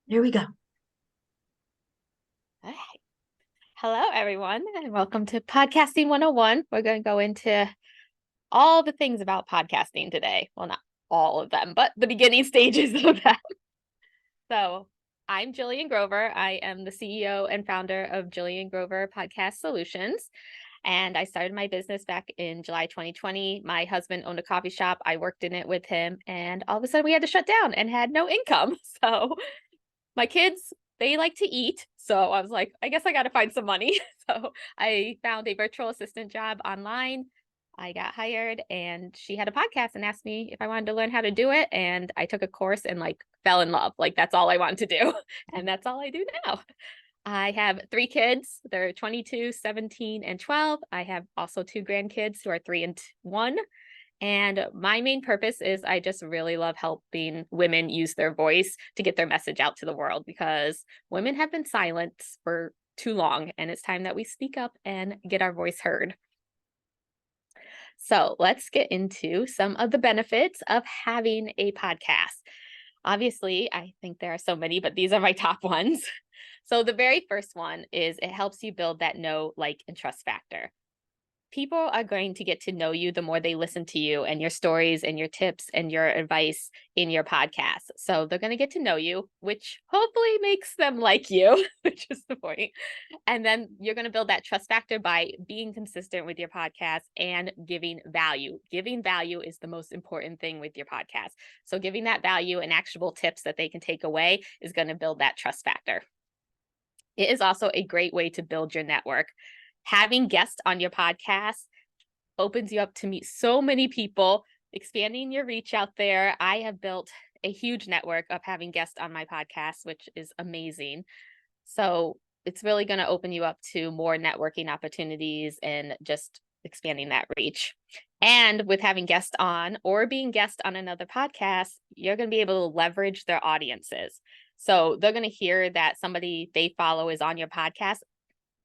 Here we go. All right. Hello, everyone, and welcome to Podcasting 101. We're going to go into all the things about podcasting today. Well, not all of them, but the beginning stages of them. So, I'm Jillian Grover. I am the CEO and founder of Jillian Grover Podcast Solutions. And I started my business back in July 2020. My husband owned a coffee shop. I worked in it with him. And all of a sudden, we had to shut down and had no income. So, my kids, they like to eat. So I was like, I guess I got to find some money. So I found a virtual assistant job online. I got hired and she had a podcast and asked me if I wanted to learn how to do it. And I took a course and fell in love. That's all I wanted to do. And that's all I do now. I have 3 kids. They're 22, 17, and 12. I have also 2 grandkids who are 3 and 1. And my main purpose is I just really love helping women use their voice to get their message out to the world because women have been silent for too long and it's time that we speak up and get our voice heard. So let's get into some of the benefits of having a podcast. Obviously, I think there are so many, but these are my top ones. So the very first one is it helps you build that know, like, and trust factor. People are going to get to know you the more they listen to you and your stories and your tips and your advice in your podcast. So they're going to get to know you, which hopefully makes them like you, which is the point. And then you're going to build that trust factor by being consistent with your podcast and giving value. Giving value is the most important thing with your podcast. So giving that value and actionable tips that they can take away is going to build that trust factor. It is also a great way to build your network. Having guests on your podcast opens you up to meet so many people, expanding your reach out there. I have built a huge network of having guests on my podcast, which is amazing. So it's really going to open you up to more networking opportunities and just expanding that reach. And with having guests on or being guest on another podcast, you're going to be able to leverage their audiences. So they're going to hear that somebody they follow is on your podcast.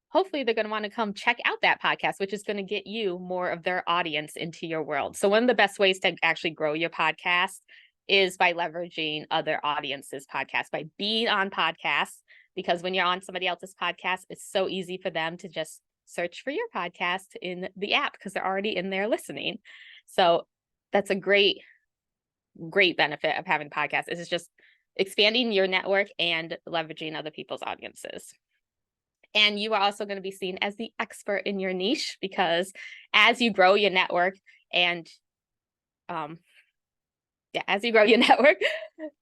Hopefully they're going to want to come check out that podcast, which is going to get you more of their audience into your world. So one of the best ways to actually grow your podcast is by leveraging other audiences' podcasts, by being on podcasts, because when you're on somebody else's podcast, it's so easy for them to just search for your podcast in the app because they're already in there listening. So that's a great benefit of having podcasts. It's just expanding your network and leveraging other people's audiences. And you are also going to be seen as the expert in your niche because as you grow your network and as you grow your network,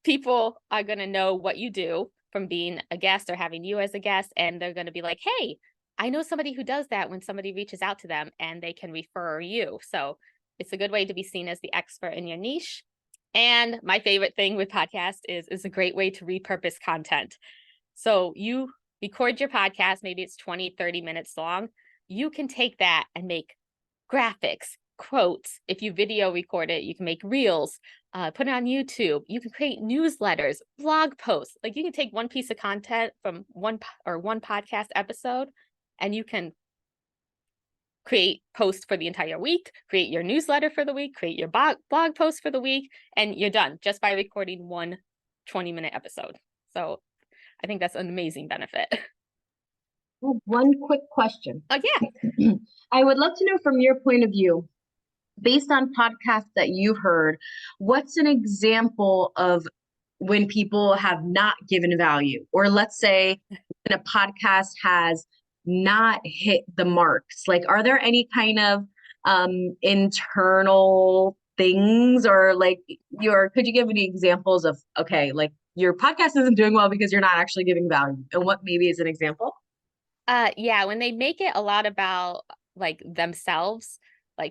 people are going to know what you do from being a guest or having you as a guest. And they're going to be like, hey, I know somebody who does that when somebody reaches out to them and they can refer you. So it's a good way to be seen as the expert in your niche. And my favorite thing with podcasts is a great way to repurpose content. So you record your podcast, maybe it's 20, 30 minutes long. You can take that and make graphics, quotes. If you video record it, you can make reels, put it on YouTube. You can create newsletters, blog posts. You can take one piece of content from one podcast episode and you can create posts for the entire week, create your newsletter for the week, create your blog post for the week, and you're done just by recording one 20-minute episode. So I think that's an amazing benefit. One quick question. Oh, yeah. I would love to know from your point of view, based on podcasts that you've heard, what's an example of when people have not given value? Or let's say when a podcast has not hit the marks, are there any kind of internal things or could you give any examples of, okay, your podcast isn't doing well because you're not actually giving value, and what maybe is an example? Yeah, when they make it a lot about themselves,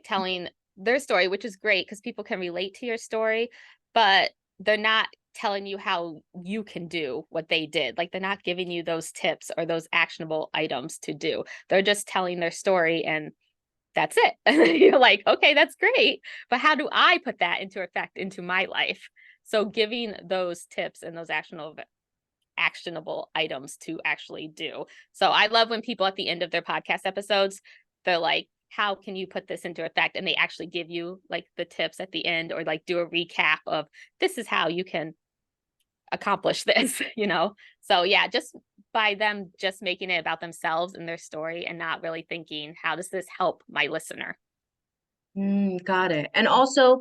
telling their story, which is great because people can relate to your story, but they're not telling you how you can do what they did. They're not giving you those tips or those actionable items to do. They're just telling their story and that's it. And you're like, okay, that's great. But how do I put that into effect into my life? So giving those tips and those actionable items to actually do. So I love when people at the end of their podcast episodes, they're like, how can you put this into effect? And they actually give you the tips at the end or do a recap of this is how you can accomplish this, you know? So yeah, just by them just making it about themselves and their story and not really thinking, how does this help my listener? Got it. And also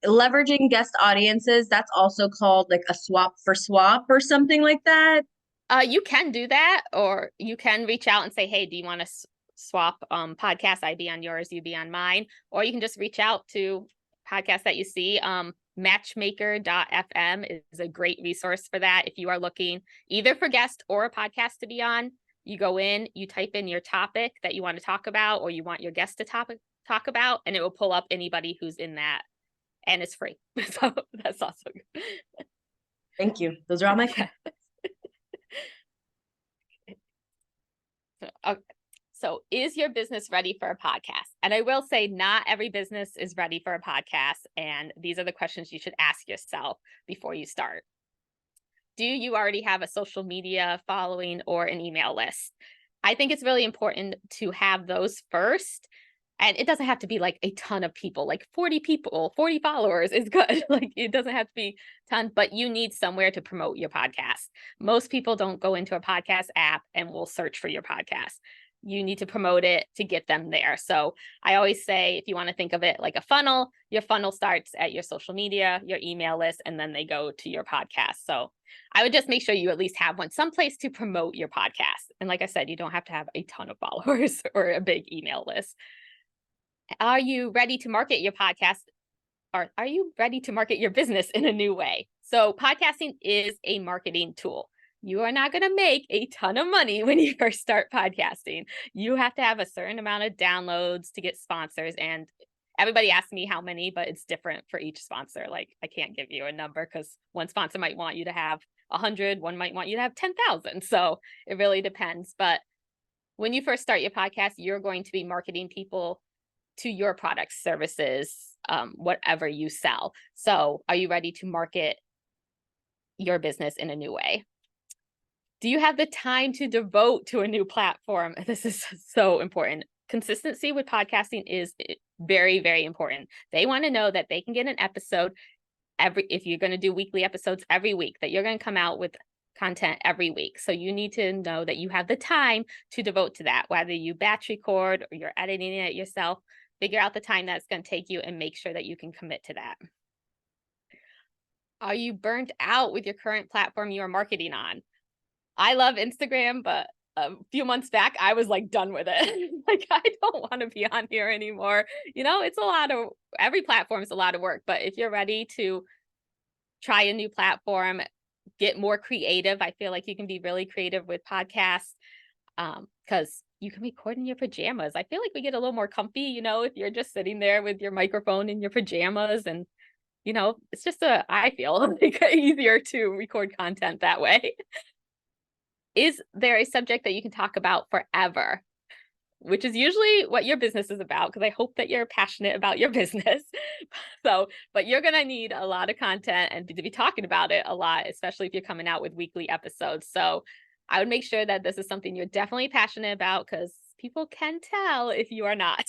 leveraging guest audiences, that's also called like a swap for swap or something like that. You can do that, or you can reach out and say, hey, do you want to swap podcasts? I be on yours, you be on mine. Or you can just reach out to podcasts that you see. Matchmaker.fm is a great resource for that. If you are looking either for guest or a podcast to be on, you go in, you type in your topic that you want to talk about, or you want your guest to talk about, and it will pull up anybody who's in that, and it's free. So that's also good. Thank you. Those are all my questions. Okay. So is your business ready for a podcast? And I will say not every business is ready for a podcast. And these are the questions you should ask yourself before you start. Do you already have a social media following or an email list? I think it's really important to have those first. And it doesn't have to be like a ton of people, like 40 people, 40 followers is good. Like it doesn't have to be a ton, but you need somewhere to promote your podcast. Most people don't go into a podcast app and will search for your podcast. You need to promote it to get them there. So I always say, if you want to think of it like a funnel, your funnel starts at your social media, your email list, and then they go to your podcast. So I would just make sure you at least have one someplace to promote your podcast. And like I said, you don't have to have a ton of followers or a big email list. Are you ready to market your podcast, or are you ready to market your business in a new way? So podcasting is a marketing tool. You are not going to make a ton of money when you first start podcasting. You have to have a certain amount of downloads to get sponsors. And everybody asks me how many, but it's different for each sponsor. Like I can't give you a number because one sponsor might want you to have 100, one might want you to have 10,000. So it really depends. But when you first start your podcast, you're going to be marketing people to your products, services, whatever you sell. So are you ready to market your business in a new way? Do you have the time to devote to a new platform? This is so important. Consistency with podcasting is very, very important. They want to know that they can get an episode if you're going to do weekly episodes every week, that you're going to come out with content every week. So you need to know that you have the time to devote to that, whether you batch record or you're editing it yourself. Figure out the time that's going to take you and make sure that you can commit to that. Are you burnt out with your current platform you are marketing on? I love Instagram, but a few months back, I was like done with it. Like, I don't want to be on here anymore. You know, it's every platform is a lot of work, but if you're ready to try a new platform, get more creative, I feel like you can be really creative with podcasts. Because you can record in your pajamas. I feel like we get a little more comfy, you know, if you're just sitting there with your microphone in your pajamas, and, you know, it's just I feel like easier to record content that way. Is there a subject that you can talk about forever? Which is usually what your business is about, because I hope that you're passionate about your business. So, but you're going to need a lot of content and to be talking about it a lot, especially if you're coming out with weekly episodes. So I would make sure that this is something you're definitely passionate about, because people can tell if you are not.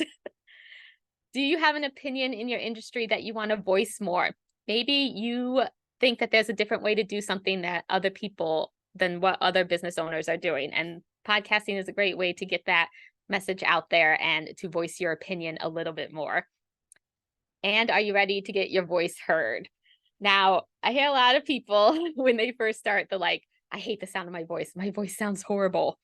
Do you have an opinion in your industry that you want to voice more? Maybe you think that there's a different way to do something than what other business owners are doing. And podcasting is a great way to get that message out there and to voice your opinion a little bit more. And are you ready to get your voice heard? Now, I hear a lot of people when they first start, they're like, I hate the sound of my voice. My voice sounds horrible.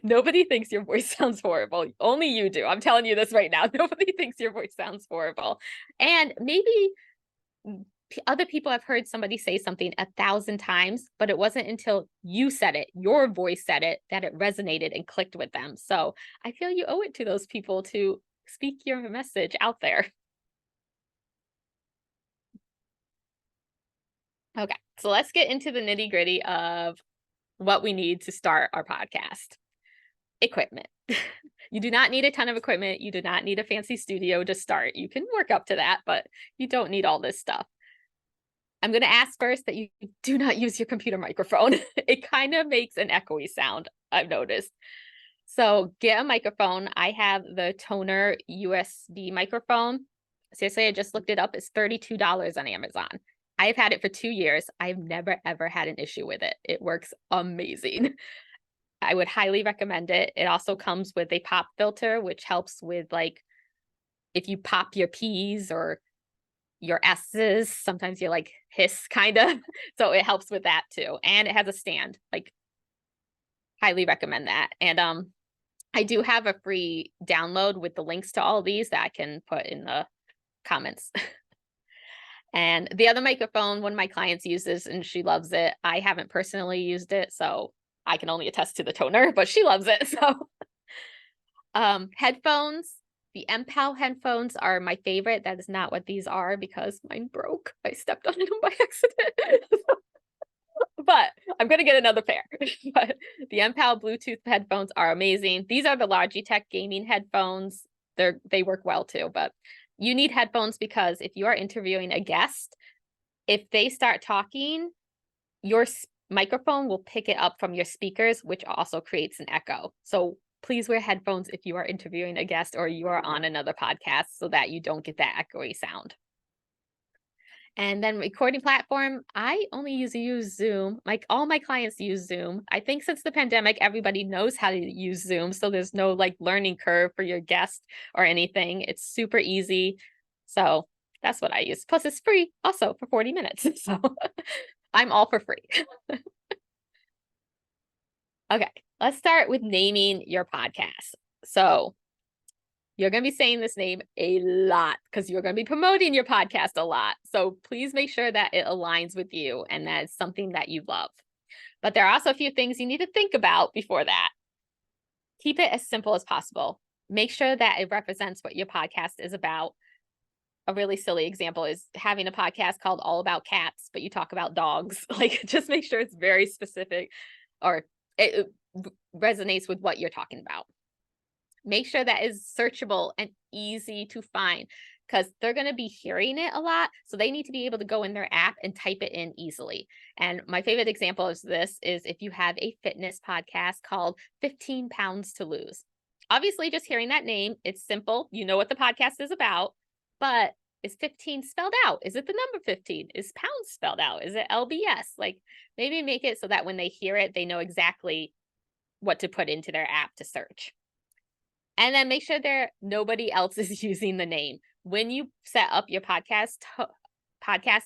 Nobody thinks your voice sounds horrible. Only you do. I'm telling you this right now. Nobody thinks your voice sounds horrible. And maybe other people have heard somebody say something 1,000 times, but it wasn't until you said it, your voice said it, that it resonated and clicked with them. So I feel you owe it to those people to speak your message out there. Okay, so let's get into the nitty-gritty of what we need to start our podcast. Equipment. You do not need a ton of equipment. You do not need a fancy studio to start. You can work up to that, but you don't need all this stuff. I'm going to ask first that you do not use your computer microphone. It kind of makes an echoey sound, I've noticed. So get a microphone. I have the Toner USB microphone. Seriously, I just looked it up. It's $32 on Amazon. I've had it for 2 years. I've never, ever had an issue with it. It works amazing. I would highly recommend it. It also comes with a pop filter, which helps with like if you pop your P's or your S's, sometimes you like hiss kind of. So it helps with that too. And it has a stand. Like highly recommend that. And I do have a free download with the links to all of these that I can put in the comments. And the other microphone, one of my clients uses and she loves it. I haven't personally used it, so I can only attest to the toner, but she loves it. So headphones, the MPAL headphones are my favorite. That is not what these are because mine broke. I stepped on them by accident. But I'm going to get another pair. But the MPAL Bluetooth headphones are amazing. These are the Logitech gaming headphones. They work well too, but you need headphones because if you are interviewing a guest, if they start talking, your microphone will pick it up from your speakers, which also creates an echo. So please wear headphones if you are interviewing a guest or you are on another podcast so that you don't get that echoey sound. And then recording platform, I only use Zoom. Like all my clients use Zoom. I think since the pandemic, everybody knows how to use Zoom. So there's no like learning curve for your guest or anything. It's super easy. So that's what I use. Plus it's free also for 40 minutes. So I'm all for free. Okay, let's start with naming your podcast. So you're going to be saying this name a lot because you're going to be promoting your podcast a lot. So please make sure that it aligns with you and that it's something that you love. But there are also a few things you need to think about before that. Keep it as simple as possible. Make sure that it represents what your podcast is about. A really silly example is having a podcast called All About Cats, but you talk about dogs. Like, just make sure it's very specific or it resonates with what you're talking about. Make sure that is searchable and easy to find because they're going to be hearing it a lot. So they need to be able to go in their app and type it in easily. And my favorite example of this is if you have a fitness podcast called 15 Pounds to Lose. Obviously, just hearing that name, it's simple. You know what the podcast is about, but is 15 spelled out? Is it the number 15? Is pounds spelled out? Is it LBS? Like maybe make it so that when they hear it, they know exactly what to put into their app to search. And then make sure nobody else is using the name. When you set up your podcast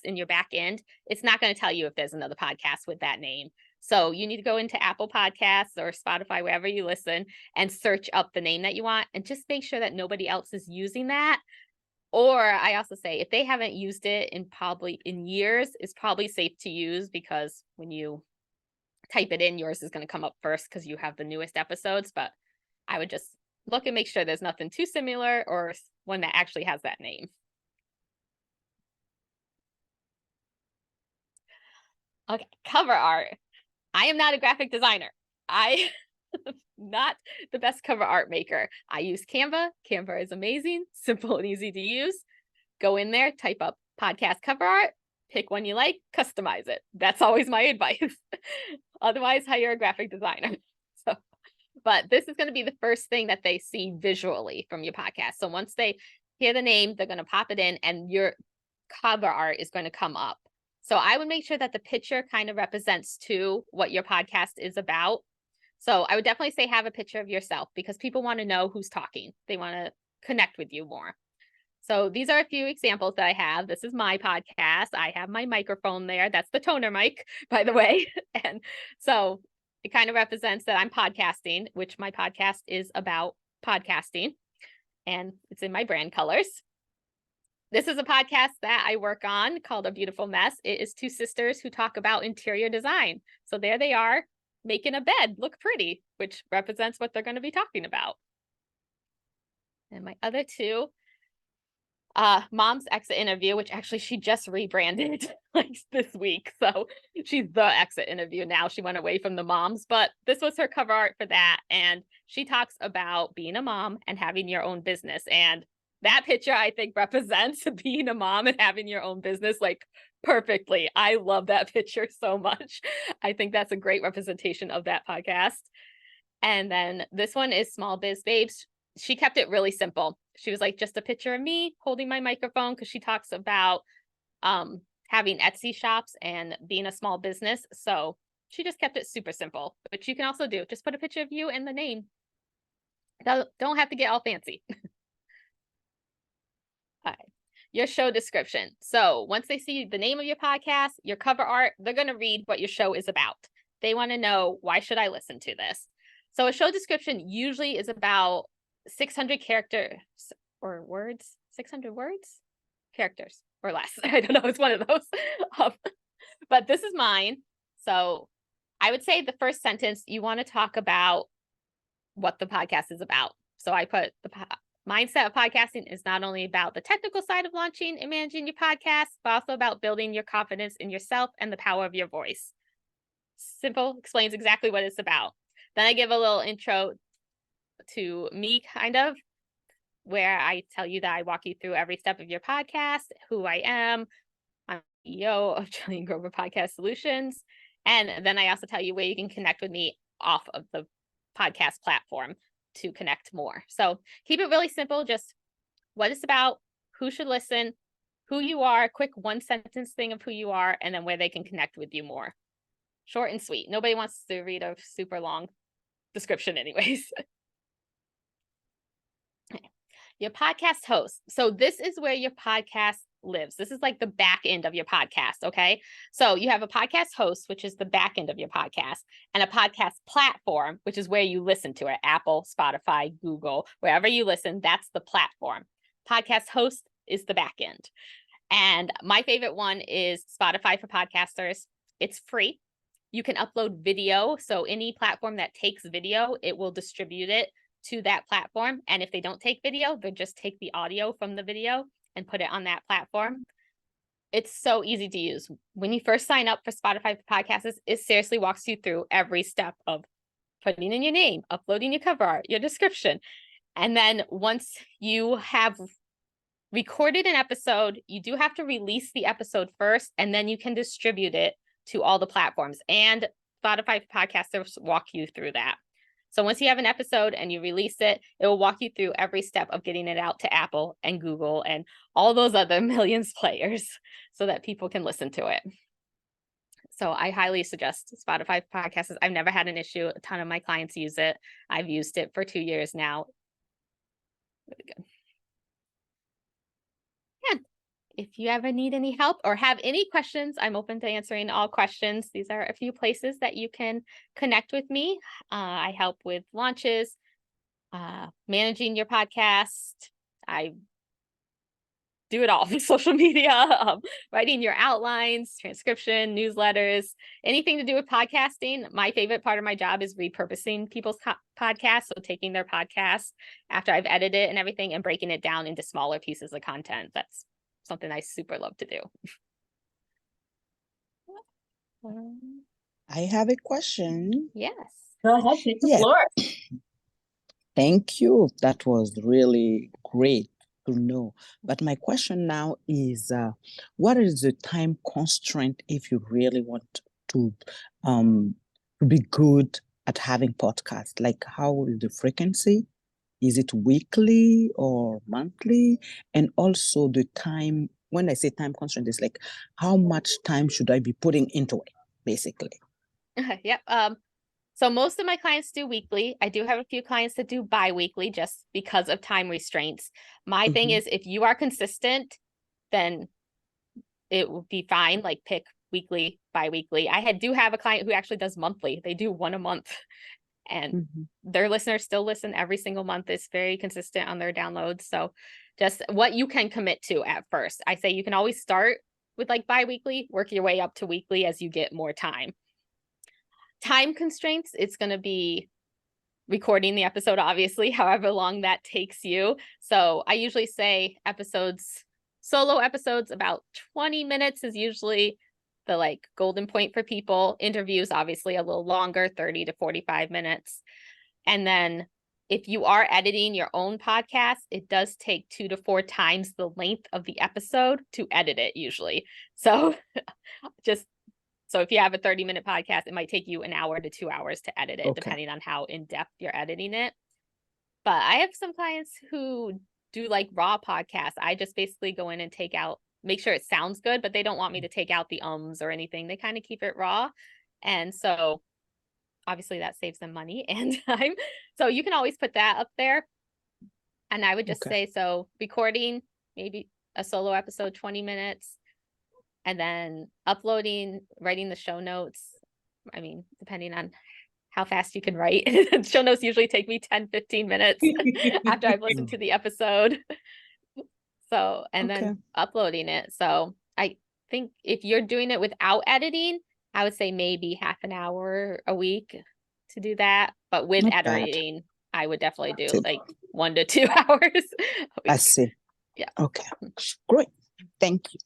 in your back end, it's not going to tell you if there's another podcast with that name. So you need to go into Apple Podcasts or Spotify, wherever you listen, and search up the name that you want and just make sure that nobody else is using that. Or I also say if they haven't used it in years, it's probably safe to use because when you type it in, yours is going to come up first because you have the newest episodes. But I would just look and make sure there's nothing too similar or one that actually has that name. Okay, cover art. I am not a graphic designer. I am not the best cover art maker. I use Canva. Canva is amazing, simple and easy to use. Go in there, type up podcast cover art, pick one you like, customize it. That's always my advice. Otherwise, hire a graphic designer. But this is going to be the first thing that they see visually from your podcast. So once they hear the name, they're going to pop it in and your cover art is going to come up. So I would make sure that the picture kind of represents too what your podcast is about. So I would definitely say have a picture of yourself because people want to know who's talking. They want to connect with you more. So these are a few examples that I have. This is my podcast. I have my microphone there. That's the toner mic, by the way. And so it kind of represents that I'm podcasting, which my podcast is about podcasting, and it's in my brand colors. This is a podcast that I work on called A Beautiful Mess. It is two sisters who talk about interior design. So there they are making a bed look pretty, which represents what they're going to be talking about. And my other two, Mom's Exit Interview, which actually she just rebranded like this week. So she's the Exit Interview now. She went away from the moms, but this was her cover art for that. And she talks about being a mom and having your own business. And that picture, I think, represents being a mom and having your own business like perfectly. I love that picture so much. I think that's a great representation of that podcast. And then this one is Small Biz Babes. She kept it really simple. She was like just a picture of me holding my microphone because she talks about having Etsy shops and being a small business. So she just kept it super simple, which you can also do. Just put a picture of you and the name. Don't have to get all fancy. All right. Your show description. So once they see the name of your podcast, your cover art, they're going to read what your show is about. They want to know, why should I listen to this? So a show description usually is about 600 characters or words, 600 words, characters or less. I don't know. It's one of those. But this is mine. So I would say the first sentence, you want to talk about what the podcast is about. So I put the mindset of podcasting is not only about the technical side of launching and managing your podcast, but also about building your confidence in yourself and the power of your voice. Simple, explains exactly what it's about. Then I give a little intro to me, kind of, where I tell you that I walk you through every step of your podcast, who I am. I'm CEO of Jillian Grover Podcast Solutions. And then I also tell you where you can connect with me off of the podcast platform to connect more. So keep it really simple. Just what it's about, who should listen, who you are, quick one sentence thing of who you are, and then where they can connect with you more. Short and sweet. Nobody wants to read a super long description anyways. Your podcast host. So this is where your podcast lives. This is like the back end of your podcast. Okay. So you have a podcast host, which is the back end of your podcast, and a podcast platform, which is where you listen to it. Apple, Spotify, Google, wherever you listen, that's the platform. Podcast host is the back end. And my favorite one is Spotify for podcasters. It's free. You can upload video. So any platform that takes video, it will distribute it to that platform. And if they don't take video, they just take the audio from the video and put it on that platform. It's so easy to use. When you first sign up for Spotify for Podcasts, it seriously walks you through every step of putting in your name, uploading your cover art, your description. And then once you have recorded an episode, you do have to release the episode first, and then you can distribute it to all the platforms. And Spotify for Podcasters walk you through that. So once you have an episode and you release it, it will walk you through every step of getting it out to Apple and Google and all those other millions of players so that people can listen to it. So I highly suggest Spotify Podcasts. I've never had an issue. A ton of my clients use it. I've used it for 2 years now. Really good. And if you ever need any help or have any questions, I'm open to answering all questions. These are a few places that you can connect with me. I help with launches, managing your podcast. I do it all. Social media, writing your outlines, transcription, newsletters, anything to do with podcasting. My favorite part of my job is repurposing people's podcasts. So taking their podcast after I've edited it and everything and breaking it down into smaller pieces of content. That's something I super love to do. I have a question. Yes. Go ahead, take the Yeah. floor. Thank you. That was really great to know. But my question now is, what is the time constraint if you really want to be good at having podcasts? Like, how is the frequency? Is it weekly or monthly? And also the time, when I say time constraint, it's like, how much time should I be putting into it, basically? Yep. So most of my clients do weekly. I do have a few clients that do bi-weekly just because of time restraints. My thing is, if you are consistent, then it will be fine. Like pick weekly, bi-weekly. I do have a client who actually does monthly. They do one a month, and their listeners still listen every single month. It's very consistent on their downloads. So just what you can commit to at first. I say you can always start with like bi-weekly, work your way up to weekly as you get more time. Time constraints, it's going to be recording the episode, obviously, however long that takes you. So I usually say solo episodes, about 20 minutes is usually the like golden point for people. Interviews, obviously a little longer, 30 to 45 minutes. And then if you are editing your own podcast, it does take 2 to 4 times the length of the episode to edit it usually. So So if you have a 30-minute podcast, it might take you 1 hour to 2 hours to edit it, depending on how in-depth you're editing it. But I have some clients who do like raw podcasts. I just basically go in and take out make sure it sounds good, but they don't want me to take out the ums or anything. They kind of keep it raw. And so obviously that saves them money and time. So you can always put that up there. And I would just Okay. say, so recording maybe a solo episode, 20 minutes, and then uploading, writing the show notes. I mean, depending on how fast you can write. Show notes usually take me 10, 15 minutes after I've listened to the episode. So, and Okay. then uploading it. So I think if you're doing it without editing, I would say maybe half an hour a week to do that. But with Not bad. editing, I would definitely do See. like 1 to 2 hours a I week. see. Yeah. Okay. Great. Thank you.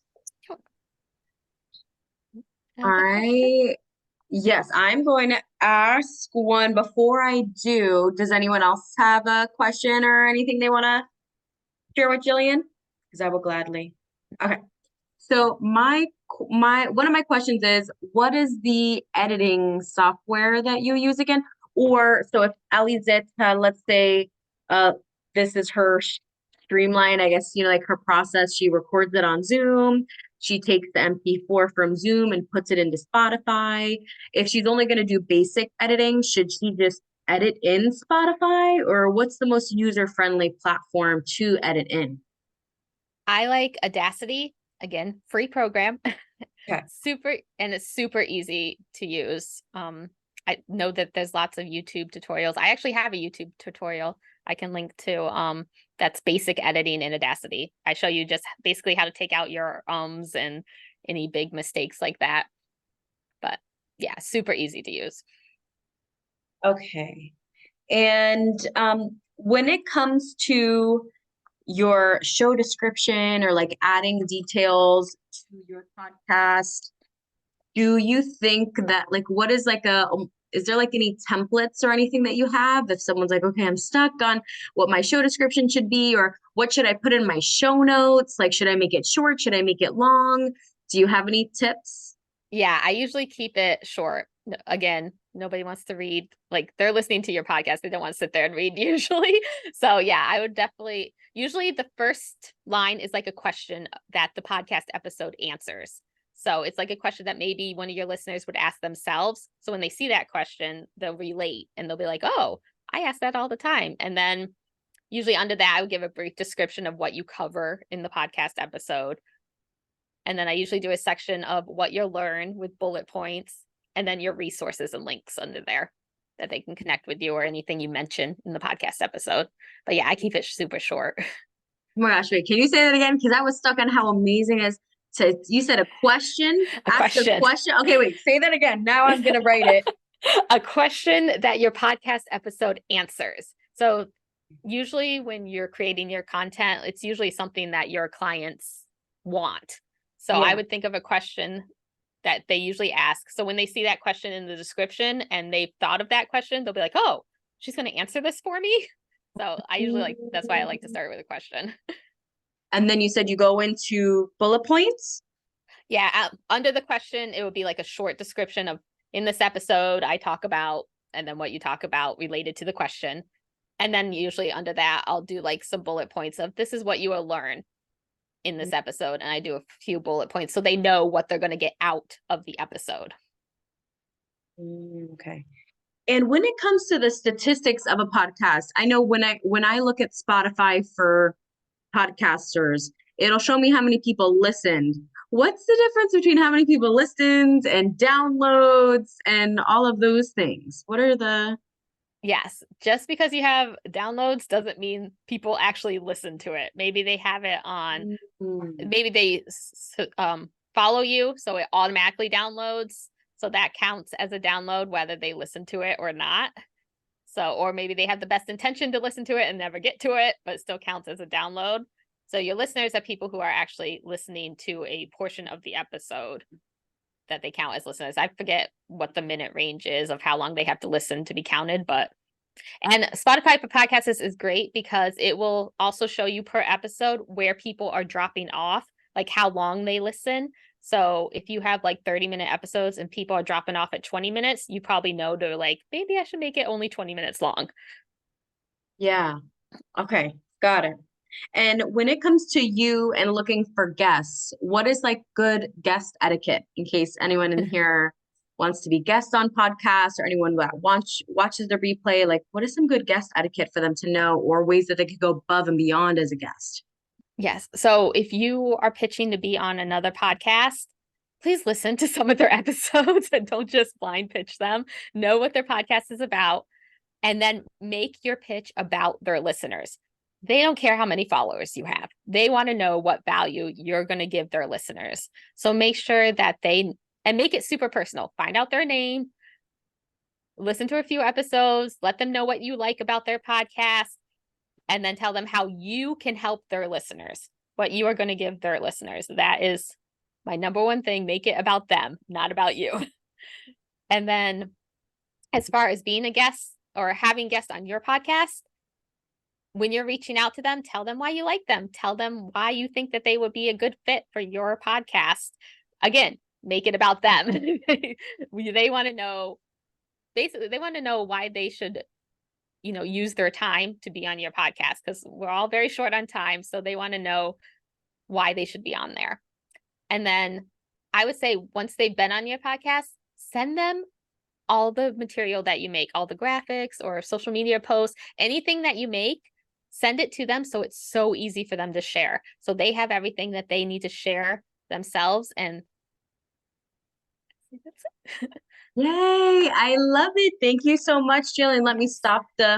Yes, I'm going to ask one. Before I do, does anyone else have a question or anything they want to share with Jillian? Because I will gladly. Okay. So one of my questions is, what is the editing software that you use again? Or so if Alizetta, let's say, this is her streamline, I guess, like her process, she records it on Zoom. She takes the MP4 from Zoom and puts it into Spotify. If she's only going to do basic editing, should she just edit in Spotify, or what's the most user-friendly platform to edit in? I like Audacity, again, free program. Okay. It's super easy to use. I know that there's lots of YouTube tutorials. I actually have a YouTube tutorial I can link to that's basic editing in Audacity. I show you just basically how to take out your ums and any big mistakes like that. But yeah, super easy to use. Okay. And when it comes to your show description or like adding details to your podcast, do you think that what is is there any templates or anything that you have if someone's like, okay, I'm stuck on what my show description should be, or what should I put in my show notes? Should I make it short? Should I make it long? Do you have any tips? Yeah, I usually keep it short. Again, nobody wants to read, they're listening to your podcast. They don't want to sit there and read usually. So yeah, I would definitely, usually the first line is like a question that the podcast episode answers. So it's like a question that maybe one of your listeners would ask themselves. So when they see that question, they'll relate and they'll be like, oh, I ask that all the time. And then usually under that, I would give a brief description of what you cover in the podcast episode. And then I usually do a section of what you'll learn with bullet points, and then your resources and links under there that they can connect with you or anything you mention in the podcast episode. But yeah, I keep it super short. Oh my gosh, wait, can you say that again? Because I was stuck on how amazing is you said a question? Ask a question. Okay, wait, say that again. Now I'm going to write it. A question that your podcast episode answers. So usually when you're creating your content, it's usually something that your clients want. So Yeah. I would think of a question that they usually ask. So when they see that question in the description and they've thought of that question, they'll be like, oh, she's going to answer this for me. So I usually that's why I like to start with a question. And then you said you go into bullet points? Yeah. Under the question, it would be like a short description of, in this episode, I talk about, and then what you talk about related to the question. And then usually under that, I'll do some bullet points of, this is what you will learn in this episode. And I do a few bullet points so they know what they're going to get out of the episode. Okay. And when it comes to the statistics of a podcast, I know when I look at Spotify for podcasters, it'll show me how many people listened. What's the difference between how many people listened and downloads and all of those things? What are the... Yes, just because you have downloads doesn't mean people actually listen to it. Maybe they have it on, maybe they follow you, so it automatically downloads. So that counts as a download, whether they listen to it or not. So, or maybe they have the best intention to listen to it and never get to it, but it still counts as a download. So your listeners are people who are actually listening to a portion of the episode that they count as listeners. I forget what the minute range is of how long they have to listen to be counted, and Spotify for podcasts is great because it will also show you per episode where people are dropping off, like how long they listen. So if you have 30-minute episodes and people are dropping off at 20 minutes, you probably know they're maybe I should make it only 20 minutes long. Yeah. Okay. Got it. And when it comes to you and looking for guests, what is like good guest etiquette in case anyone in here wants to be guest on podcasts or anyone that watches the replay? Like, what is some good guest etiquette for them to know or ways that they could go above and beyond as a guest? Yes. So if you are pitching to be on another podcast, please listen to some of their episodes and don't just blind pitch them. Know what their podcast is about, and then make your pitch about their listeners. They don't care how many followers you have. They want to know what value you're going to give their listeners. So make sure that and make it super personal. Find out their name, listen to a few episodes, let them know what you like about their podcast, and then tell them how you can help their listeners, what you are going to give their listeners. That is my number one thing. Make it about them, not about you. And then as far as being a guest or having guests on your podcast, when you're reaching out to them, tell them why you like them. Tell them why you think that they would be a good fit for your podcast. Again, make it about them. They want to know, basically, they want to know why they should, use their time to be on your podcast, because we're all very short on time. So they want to know why they should be on there. And then I would say once they've been on your podcast, send them all the material that you make, all the graphics or social media posts, anything that you make, send it to them so it's so easy for them to share. So they have everything that they need to share themselves. And that's it. Yay, I love it. Thank you so much, Jill. And let me stop the